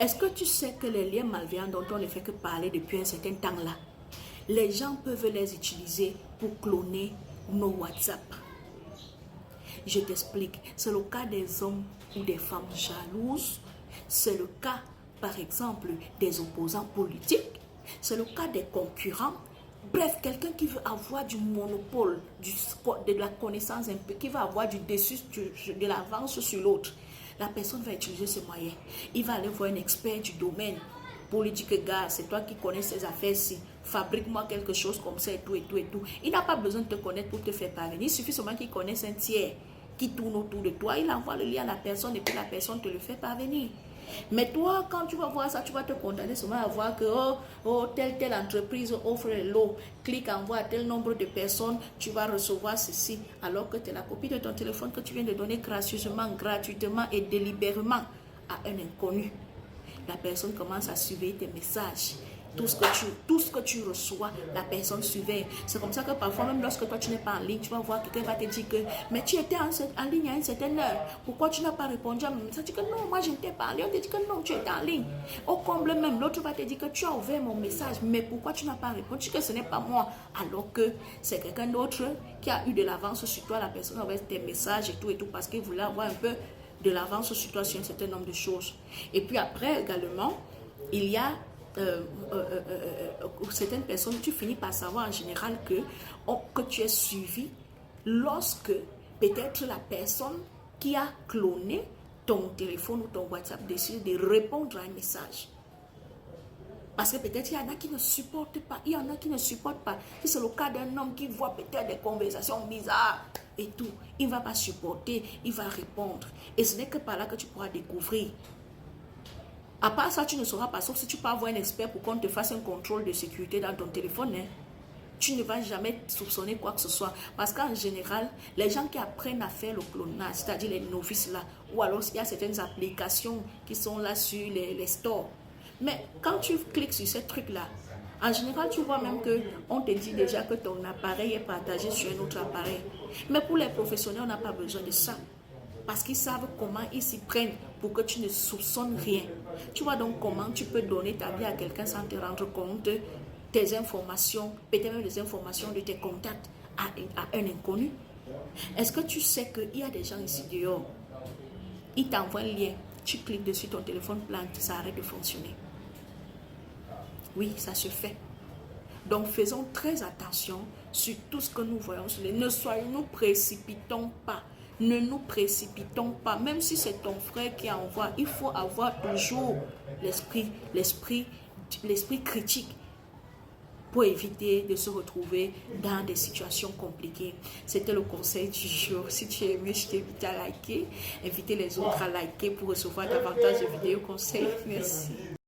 Est-ce que tu sais que les liens malveillants dont on ne fait que parler depuis un certain temps là, les gens peuvent les utiliser pour cloner nos WhatsApp? Je t'explique. C'est le cas des hommes ou des femmes jalouses. C'est le cas, par exemple, des opposants politiques. C'est le cas des concurrents. Bref, quelqu'un qui veut avoir du monopole, de la connaissance un peu, qui veut avoir du dessus, de l'avance sur l'autre. La personne va utiliser ce moyen. Il va aller voir un expert du domaine pour lui dire que, gars, c'est toi qui connais ces affaires-ci. Fabrique-moi quelque chose comme ça et tout, et tout, et tout. Il n'a pas besoin de te connaître pour te faire parvenir. Il suffit seulement qu'il connaisse un tiers qui tourne autour de toi. Il envoie le lien à la personne et puis la personne te le fait parvenir. Mais toi, quand tu vas voir ça, tu vas te condamner seulement à voir que telle entreprise offre le lot. Clique, envoie à tel nombre de personnes, tu vas recevoir ceci. Alors que tu es la copie de ton téléphone que tu viens de donner gracieusement, gratuitement et délibérément à un inconnu. La personne commence à surveiller tes messages. Tout ce que tu reçois, la personne surveille. C'est comme ça que parfois, même lorsque toi tu n'es pas en ligne, tu vas voir quelqu'un va te dire que mais tu étais en ligne à une certaine heure. Pourquoi tu n'as pas répondu à mon message? Tu dis que non, moi je ne t'ai pas parlé. On te dit que non, tu étais en ligne. Au comble même, l'autre va te dire que tu as ouvert mon message, mais pourquoi tu n'as pas répondu? Tu dis que ce n'est pas moi. Alors que c'est quelqu'un d'autre qui a eu de l'avance sur toi. La personne envoie tes messages et tout parce qu'il voulait avoir un peu de l'avance sur toi sur un certain nombre de choses. Et puis après également, il y a certaines personnes, tu finis par savoir en général que tu es suivi lorsque peut-être la personne qui a cloné ton téléphone ou ton WhatsApp décide de répondre à un message. Parce que peut-être il y en a qui ne supportent pas, il y en a qui ne supportent pas. Si c'est le cas d'un homme qui voit peut-être des conversations bizarres et tout, il ne va pas supporter, il va répondre. Et ce n'est que par là que tu pourras découvrir. À part ça, tu ne sauras pas, sauf si tu peux avoir un expert pour qu'on te fasse un contrôle de sécurité dans ton téléphone. Hein. Tu ne vas jamais soupçonner quoi que ce soit. Parce qu'en général, les gens qui apprennent à faire le clonage, c'est-à-dire les novices là, ou alors il y a certaines applications qui sont là sur les stores. Mais quand tu cliques sur ces trucs-là, en général, tu vois même qu'on te dit déjà que ton appareil est partagé sur un autre appareil. Mais pour les professionnels, on n'a pas besoin de ça. Parce qu'ils savent comment ils s'y prennent pour que tu ne soupçonnes rien. Tu vois donc comment tu peux donner ta vie à quelqu'un sans te rendre compte, tes informations, peut-être même les informations de tes contacts à un inconnu. Est-ce que tu sais qu'il y a des gens ici dehors, ils t'envoient un lien, tu cliques dessus, ton téléphone plante, ça arrête de fonctionner. Oui, ça se fait. Donc faisons très attention sur tout ce que nous voyons. Ne soyons-nous précipitons pas. Ne nous précipitons pas. Même si c'est ton frère qui envoie, il faut avoir toujours l'esprit critique pour éviter de se retrouver dans des situations compliquées. C'était le conseil du jour. Si tu as aimé, je t'invite à liker. Inviter les autres à liker pour recevoir davantage de vidéos conseils. Merci.